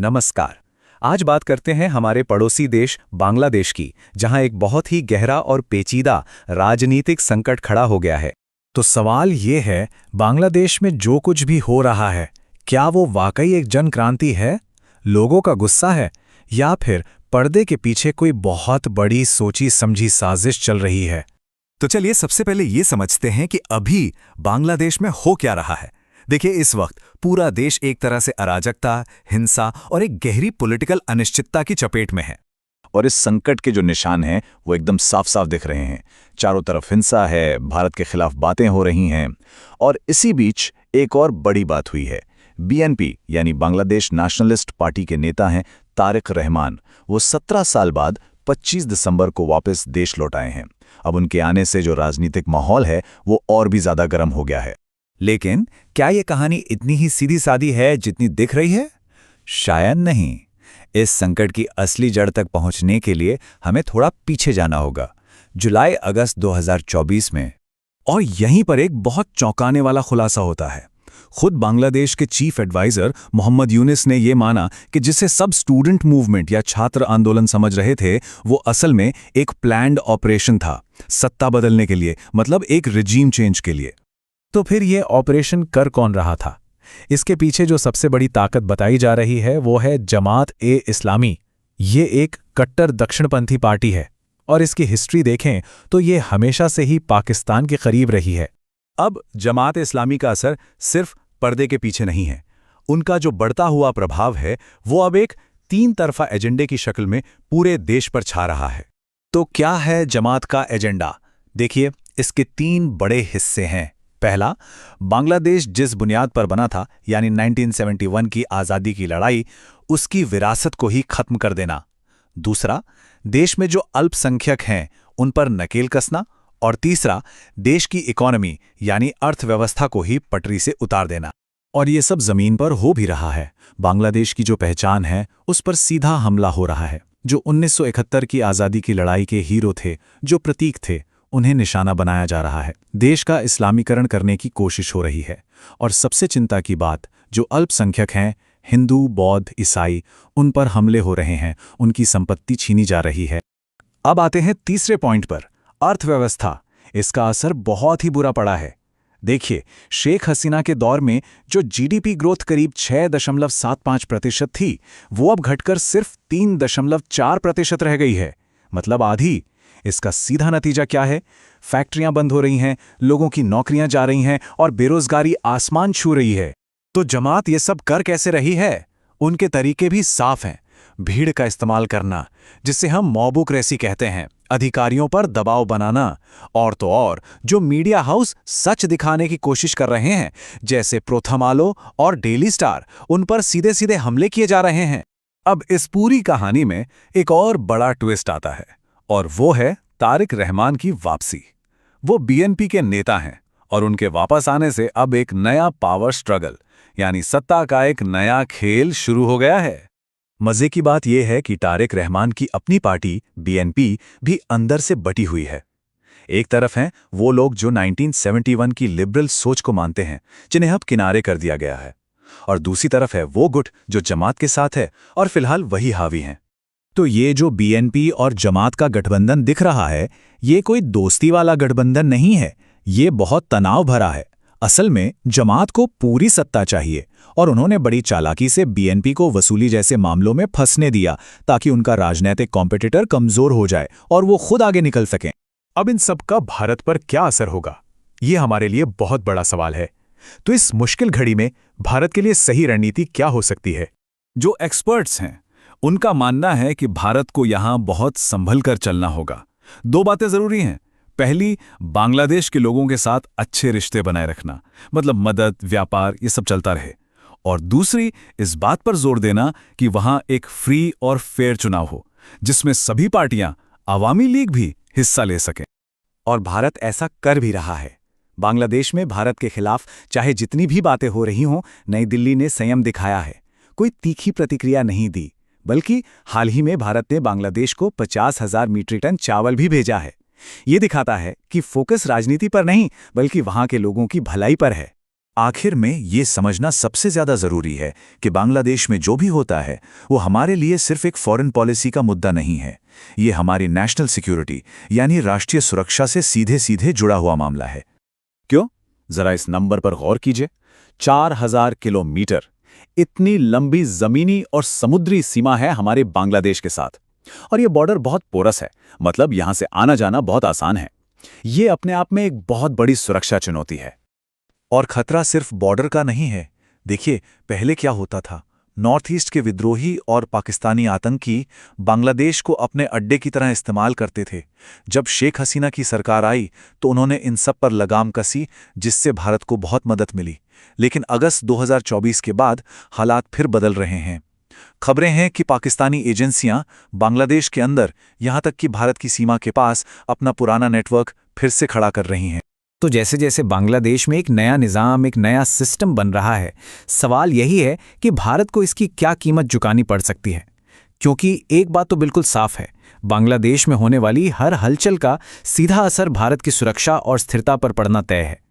नमस्कार। आज बात करते हैं हमारे पड़ोसी देश बांग्लादेश की, जहां एक बहुत ही गहरा और पेचीदा राजनीतिक संकट खड़ा हो गया है। तो सवाल ये है, बांग्लादेश में जो कुछ भी हो रहा है, क्या वो वाकई एक जन क्रांति है, लोगों का गुस्सा है, या फिर पर्दे के पीछे कोई बहुत बड़ी सोची समझी साजिश चल रही है? तो चलिए सबसे पहले ये समझते हैं कि अभी बांग्लादेश में हो क्या रहा है। देखिए, इस वक्त पूरा देश एक तरह से अराजकता, हिंसा और एक गहरी पॉलिटिकल अनिश्चितता की चपेट में है। और इस संकट के जो निशान हैं वो एकदम साफ साफ दिख रहे हैं। चारों तरफ हिंसा है, भारत के खिलाफ बातें हो रही हैं, और इसी बीच एक और बड़ी बात हुई है। बीएनपी यानी बांग्लादेश नेशनलिस्ट पार्टी के नेता हैं तारिक रहमान। वो 17 साल बाद 25 दिसंबर को वापस देश लौट आए हैं। अब उनके आने से जो राजनीतिक माहौल है वो और भी ज्यादा गर्म हो गया है। लेकिन क्या ये कहानी इतनी ही सीधी सादी है जितनी दिख रही है? शायद नहीं। इस संकट की असली जड़ तक पहुंचने के लिए हमें थोड़ा पीछे जाना होगा, जुलाई-अगस्त 2024 में। और यहीं पर एक बहुत चौंकाने वाला खुलासा होता है। खुद बांग्लादेश के चीफ एडवाइजर मोहम्मद यूनिस ने ये माना कि जिसे सब स्टूडेंट मूवमेंट या छात्र आंदोलन समझ रहे थे, वो असल में एक प्लान्ड ऑपरेशन था, सत्ता बदलने के लिए, मतलब एक रिजीम चेंज के लिए। तो फिर ये ऑपरेशन कर कौन रहा था? इसके पीछे जो सबसे बड़ी ताकत बताई जा रही है वो है जमात-ए-इस्लामी। ये एक कट्टर दक्षिणपंथी पार्टी है, और इसकी हिस्ट्री देखें तो ये हमेशा से ही पाकिस्तान के करीब रही है। अब जमात-ए-इस्लामी का असर सिर्फ पर्दे के पीछे नहीं है। उनका जो बढ़ता हुआ प्रभाव है वो अब एक 3 तरफा एजेंडे की शक्ल में पूरे देश पर छा रहा है। तो क्या है जमात का एजेंडा? देखिए, इसके 3 बड़े हिस्से हैं। पहला, बांग्लादेश जिस बुनियाद पर बना था, यानी 1971 की आज़ादी की लड़ाई, उसकी विरासत को ही खत्म कर देना। दूसरा, देश में जो अल्पसंख्यक हैं उन पर नकेल कसना। और तीसरा, देश की इकोनॉमी यानी अर्थव्यवस्था को ही पटरी से उतार देना। और ये सब जमीन पर हो भी रहा है। बांग्लादेश की जो पहचान है उस पर सीधा हमला हो रहा है। जो 1971 की आज़ादी की लड़ाई के हीरो थे, जो प्रतीक थे, उन्हें निशाना बनाया जा रहा है। देश का इस्लामीकरण करने की कोशिश हो रही है। और सबसे चिंता की बात, जो अल्पसंख्यक हैं, हिंदू, बौद्ध, ईसाई, उन पर हमले हो रहे हैं, उनकी संपत्ति छीनी जा रही है। अब आते हैं तीसरे पॉइंट पर, अर्थव्यवस्था। इसका असर बहुत ही बुरा पड़ा है। देखिए, शेख हसीना के दौर में जो जीडीपी ग्रोथ करीब 6.75% थी, वो अब घटकर सिर्फ 3.4% रह गई है, मतलब आधी। इसका सीधा नतीजा क्या है? फैक्ट्रियां बंद हो रही हैं, लोगों की नौकरियां जा रही हैं और बेरोजगारी आसमान छू रही है। तो जमात ये सब कर कैसे रही है? उनके तरीके भी साफ हैं। भीड़ का इस्तेमाल करना, जिसे हम मॉबुक्रेसी कहते हैं, अधिकारियों पर दबाव बनाना, और तो और जो मीडिया हाउस सच दिखाने की कोशिश कर रहे हैं, जैसे प्रोथमालो और डेली स्टार, उन पर सीधे सीधे हमले किए जा रहे हैं। अब इस पूरी कहानी में एक और बड़ा ट्विस्ट आता है, और वो है तारिक रहमान की वापसी। वो बीएनपी के नेता हैं, और उनके वापस आने से अब एक नया पावर स्ट्रगल, यानी सत्ता का एक नया खेल शुरू हो गया है। मजे की बात यह है कि तारिक रहमान की अपनी पार्टी बीएनपी भी अंदर से बटी हुई है। एक तरफ हैं वो लोग जो 1971 की लिबरल सोच को मानते हैं, जिन्हें अब किनारे कर दिया गया है, और दूसरी तरफ है वो गुट जो जमात के साथ है और फिलहाल वही हावी हैं। तो ये जो बीएनपी और जमात का गठबंधन दिख रहा है, ये कोई दोस्ती वाला गठबंधन नहीं है, ये बहुत तनाव भरा है। असल में जमात को पूरी सत्ता चाहिए, और उन्होंने बड़ी चालाकी से बीएनपी को वसूली जैसे मामलों में फंसने दिया, ताकि उनका राजनीतिक कॉम्पिटिटर कमजोर हो जाए और वो खुद आगे निकल सकें। अब इन सब का भारत पर क्या असर होगा, ये हमारे लिए बहुत बड़ा सवाल है। तो इस मुश्किल घड़ी में भारत के लिए सही रणनीति क्या हो सकती है? जो एक्सपर्ट्स हैं उनका मानना है कि भारत को यहां बहुत संभल कर चलना होगा। 2 बातें जरूरी हैं। पहली, बांग्लादेश के लोगों के साथ अच्छे रिश्ते बनाए रखना, मतलब मदद, व्यापार, ये सब चलता रहे। और दूसरी, इस बात पर जोर देना कि वहां एक फ्री और फेयर चुनाव हो, जिसमें सभी पार्टियां, आवामी लीग भी हिस्सा ले सकें। और भारत ऐसा कर भी रहा है। बांग्लादेश में भारत के खिलाफ चाहे जितनी भी बातें हो रही हों, नई दिल्ली ने संयम दिखाया है, कोई तीखी प्रतिक्रिया नहीं दी, बल्कि हाल ही में भारत ने बांग्लादेश को 50,000 मीट्रिक टन चावल भी भेजा है। ये दिखाता है कि फोकस राजनीति पर नहीं, बल्कि वहां के लोगों की भलाई पर है। आखिर में ये समझना सबसे ज्यादा जरूरी है कि बांग्लादेश में जो भी होता है वो हमारे लिए सिर्फ एक फॉरेन पॉलिसी का मुद्दा नहीं है। ये हमारी नेशनल सिक्योरिटी यानी राष्ट्रीय सुरक्षा से सीधे सीधे जुड़ा हुआ मामला है। क्यों? जरा इस नंबर पर गौर कीजिए। 4000 किलोमीटर, इतनी लंबी जमीनी और समुद्री सीमा है हमारे बांग्लादेश के साथ। और ये बॉर्डर बहुत पोरस है, मतलब यहां से आना जाना बहुत आसान है। ये अपने आप में एक बहुत बड़ी सुरक्षा चुनौती है। और खतरा सिर्फ बॉर्डर का नहीं है। देखिए, पहले क्या होता था, नॉर्थ ईस्ट के विद्रोही और पाकिस्तानी आतंकी बांग्लादेश को अपने अड्डे की तरह इस्तेमाल करते थे। जब शेख हसीना की सरकार आई तो उन्होंने इन सब पर लगाम कसी, जिससे भारत को बहुत मदद मिली। लेकिन अगस्त 2024 के बाद हालात फिर बदल रहे हैं। खबरें हैं कि पाकिस्तानी एजेंसियां बांग्लादेश के अंदर, यहां तक कि भारत की सीमा के पास, अपना पुराना नेटवर्क फिर से खड़ा कर रही हैं। तो जैसे जैसे बांग्लादेश में एक नया निज़ाम, एक नया सिस्टम बन रहा है, सवाल यही है कि भारत को इसकी क्या कीमत चुकानी पड़ सकती है। क्योंकि एक बात तो बिल्कुल साफ है, बांग्लादेश में होने वाली हर हलचल का सीधा असर भारत की सुरक्षा और स्थिरता पर पड़ना तय है।